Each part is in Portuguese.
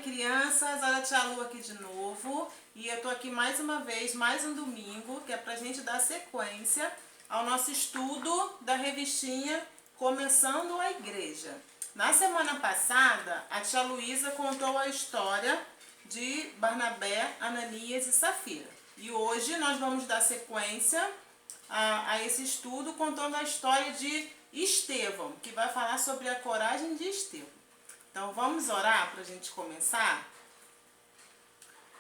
crianças, olha a tia Lu aqui de novo. E eu tô aqui mais uma vez, mais um domingo, que é pra gente dar sequência ao nosso estudo da revistinha Começando a Igreja. Na semana passada, a tia Luísa contou a história de Barnabé, Ananias e Safira. E hoje nós vamos dar sequência a esse estudo contando a história de Estevão, que vai falar sobre a coragem de Estevão. Então vamos orar para a gente começar?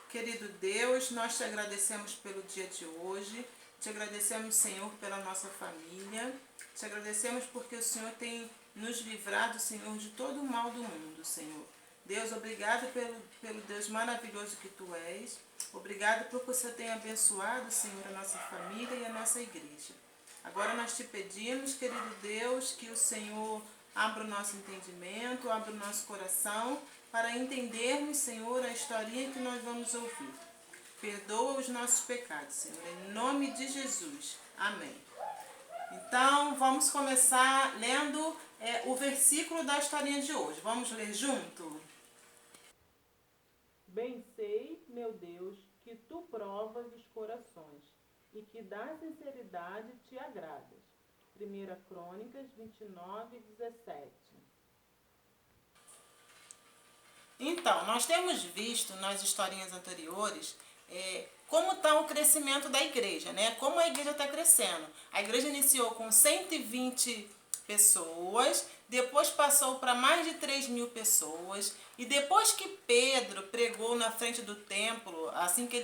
Querido Deus, nós te agradecemos pelo dia de hoje, te agradecemos, Senhor, pela nossa família, te agradecemos porque o Senhor tem nos livrado, Senhor, de todo o mal do mundo, Senhor. Deus, obrigado pelo Deus maravilhoso que Tu és, obrigado porque você tem abençoado, Senhor, a nossa família e a nossa igreja. Agora nós te pedimos, querido Deus, que o Senhor abra o nosso entendimento, abra o nosso coração, para entendermos, Senhor, a historinha que nós vamos ouvir. Perdoa os nossos pecados, Senhor, em nome de Jesus. Amém. Então, vamos começar lendo o versículo da historinha de hoje. Vamos ler junto? Bem sei, meu Deus, que Tu provas os corações e que da sinceridade Te agradas. 1 Crônicas 29, 17. Então, nós temos visto nas historinhas anteriores como está o crescimento da igreja, né? Como a igreja está crescendo. A igreja iniciou com 120 pessoas, depois passou para mais de 3.000 pessoas, e depois que Pedro pregou na frente do templo, assim que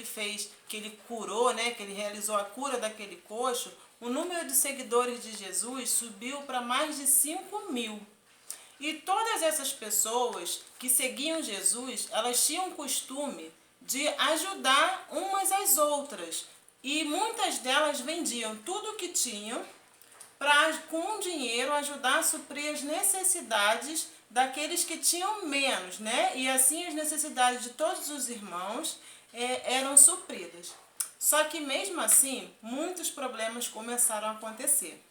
ele curou, né? Que ele realizou a cura daquele coxo, o número de seguidores de Jesus subiu para mais de 5.000. E todas essas pessoas que seguiam Jesus, elas tinham o costume de ajudar umas às outras. E muitas delas vendiam tudo o que tinham para, com o dinheiro, ajudar a suprir as necessidades daqueles que tinham menos, né? E assim as necessidades de todos os irmãos eram supridas. Só que mesmo assim, muitos problemas começaram a acontecer.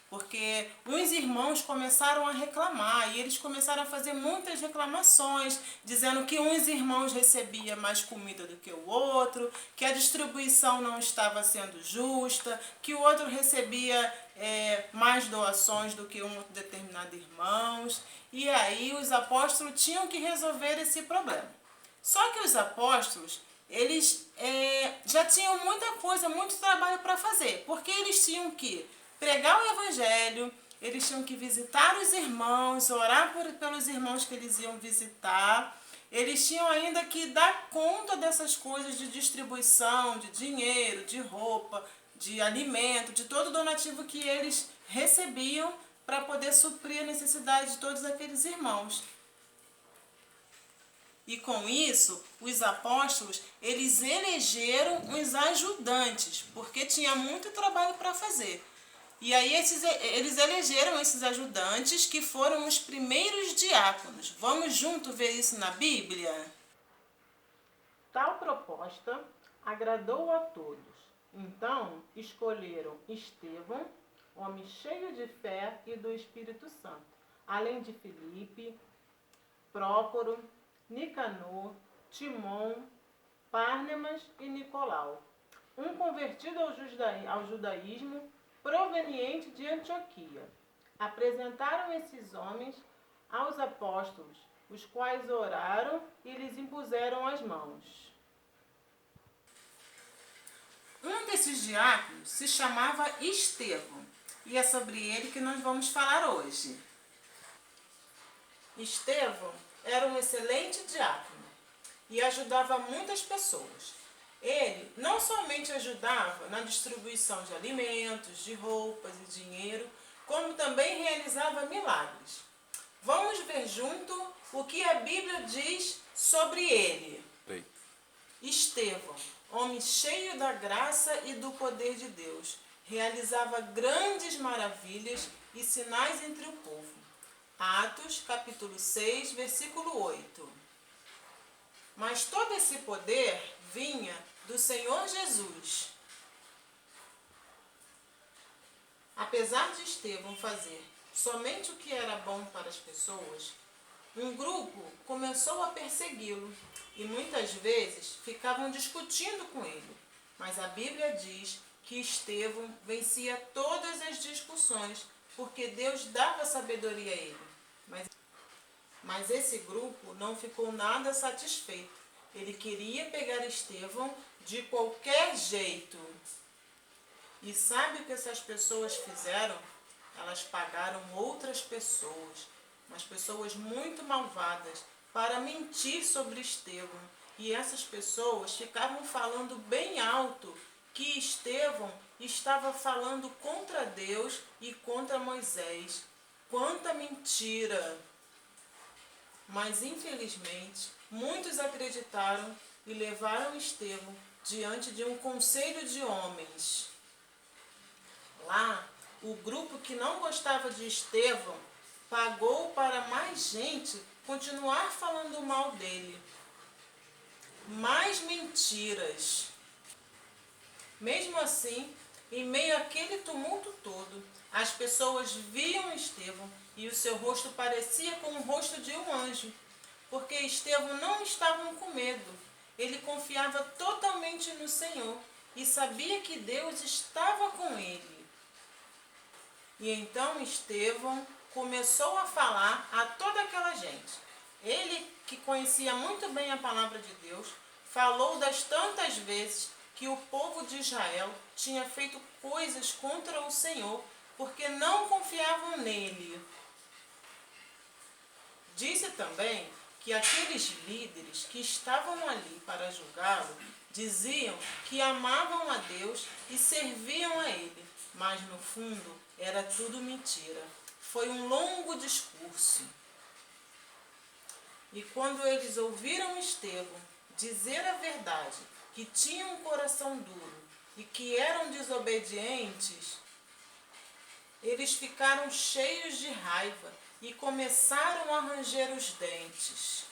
Porque uns irmãos começaram a reclamar e eles começaram a fazer muitas reclamações, dizendo que uns irmãos recebiam mais comida do que o outro, que a distribuição não estava sendo justa, que o outro recebia mais doações do que um determinado irmão. E aí os apóstolos tinham que resolver esse problema. Só que os apóstolos, eles já tinham muita coisa, muito trabalho para fazer, porque eles tinham que pregar o evangelho, eles tinham que visitar os irmãos, orar pelos irmãos que eles iam visitar. Eles tinham ainda que dar conta dessas coisas de distribuição, de dinheiro, de roupa, de alimento, de todo o donativo que eles recebiam para poder suprir a necessidade de todos aqueles irmãos. E com isso, os apóstolos, eles elegeram os ajudantes, porque tinha muito trabalho para fazer. E aí eles elegeram esses ajudantes que foram os primeiros diáconos. Vamos junto ver isso na Bíblia? Tal proposta agradou a todos. Então escolheram Estevão, homem cheio de fé e do Espírito Santo, além de Filipe, Prócoro, Nicanor, Timon, Párnemas e Nicolau, um convertido ao judaísmo proveniente de Antioquia. Apresentaram esses homens aos apóstolos, os quais oraram e lhes impuseram as mãos. Um desses diáconos se chamava Estevão, e é sobre ele que nós vamos falar hoje. Estevão era um excelente diácono e ajudava muitas pessoas. Ele não somente ajudava na distribuição de alimentos, de roupas e dinheiro, como também realizava milagres. Vamos ver junto o que a Bíblia diz sobre ele. Estevão, homem cheio da graça e do poder de Deus, realizava grandes maravilhas e sinais entre o povo. Atos, capítulo 6, versículo 8. Mas todo esse poder vinha do Senhor Jesus. Apesar de Estevão fazer somente o que era bom para as pessoas, um grupo começou a persegui-lo e muitas vezes ficavam discutindo com ele. Mas a Bíblia diz que Estevão vencia todas as discussões, porque Deus dava sabedoria a ele. Mas esse grupo não ficou nada satisfeito. Ele queria pegar Estevão de qualquer jeito. E sabe o que essas pessoas fizeram? Elas pagaram outras pessoas, mas pessoas muito malvadas, para mentir sobre Estevão. E essas pessoas ficavam falando bem alto que Estevão estava falando contra Deus e contra Moisés. Quanta mentira! Mas infelizmente, muitos acreditaram e levaram Estevão diante de um conselho de homens. Lá, o grupo que não gostava de Estevão pagou para mais gente continuar falando mal dele. Mais mentiras. Mesmo assim, em meio àquele tumulto todo, as pessoas viam Estevão e o seu rosto parecia com o rosto de um anjo, porque Estevão não estava com medo. Ele confiava totalmente no Senhor e sabia que Deus estava com ele. E então Estevão começou a falar a toda aquela gente. Ele, que conhecia muito bem a palavra de Deus, falou das tantas vezes que o povo de Israel tinha feito coisas contra o Senhor, porque não confiavam nele. Disse também que aqueles líderes que estavam ali para julgá-lo diziam que amavam a Deus e serviam a ele, mas no fundo era tudo mentira. Foi um longo discurso. E quando eles ouviram Estevão dizer a verdade, que tinham um coração duro e que eram desobedientes, eles ficaram cheios de raiva e começaram a ranger os dentes.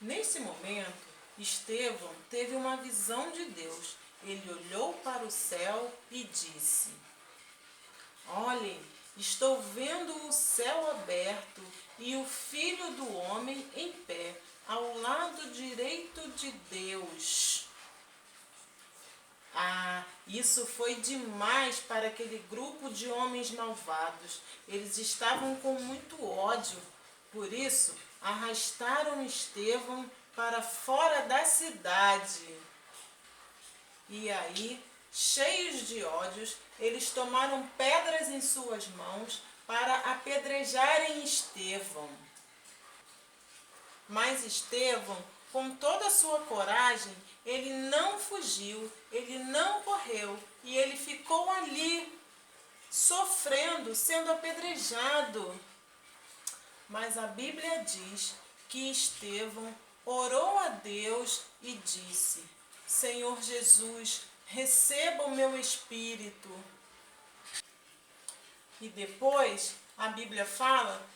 Nesse momento, Estevão teve uma visão de Deus. Ele olhou para o céu e disse: olhem, estou vendo o céu aberto e o Filho do Homem em pé, ao lado direito de Deus. Isso foi demais para aquele grupo de homens malvados. Eles estavam com muito ódio. Por isso, arrastaram Estevão para fora da cidade. E aí, cheios de ódios, eles tomaram pedras em suas mãos para apedrejarem Estevão. Mas Estevão, com toda a sua coragem, ele não fugiu, ele não correu e ele ficou ali, sofrendo, sendo apedrejado. Mas a Bíblia diz que Estevão orou a Deus e disse: Senhor Jesus, receba o meu espírito. E depois a Bíblia fala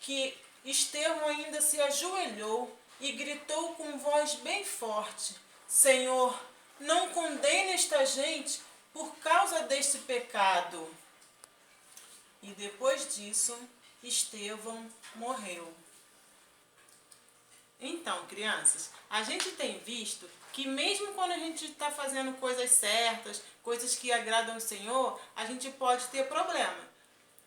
que Estevão ainda se ajoelhou e gritou com voz bem forte: Senhor, não condene esta gente por causa deste pecado. E depois disso, Estevão morreu. Então, crianças, a gente tem visto que mesmo quando a gente está fazendo coisas certas, coisas que agradam o Senhor, a gente pode ter problema.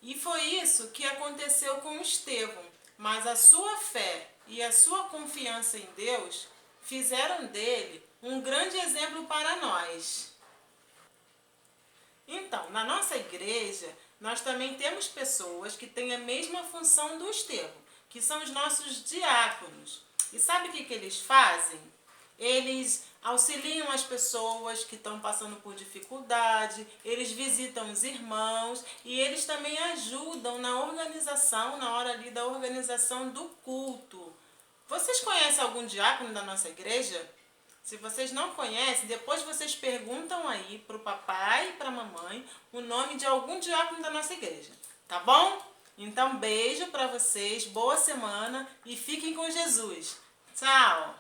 E foi isso que aconteceu com Estevão. Mas a sua fé e a sua confiança em Deus fizeram dele um grande exemplo para nós. Então, na nossa igreja, nós também temos pessoas que têm a mesma função do Estevão, que são os nossos diáconos. E sabe o que eles fazem? Eles auxiliam as pessoas que estão passando por dificuldade, eles visitam os irmãos e eles também ajudam na organização, na hora ali da organização do culto. Vocês conhecem algum diácono da nossa igreja? Se vocês não conhecem, depois vocês perguntam aí para o papai e para a mamãe o nome de algum diácono da nossa igreja, tá bom? Então, beijo para vocês, boa semana e fiquem com Jesus. Tchau!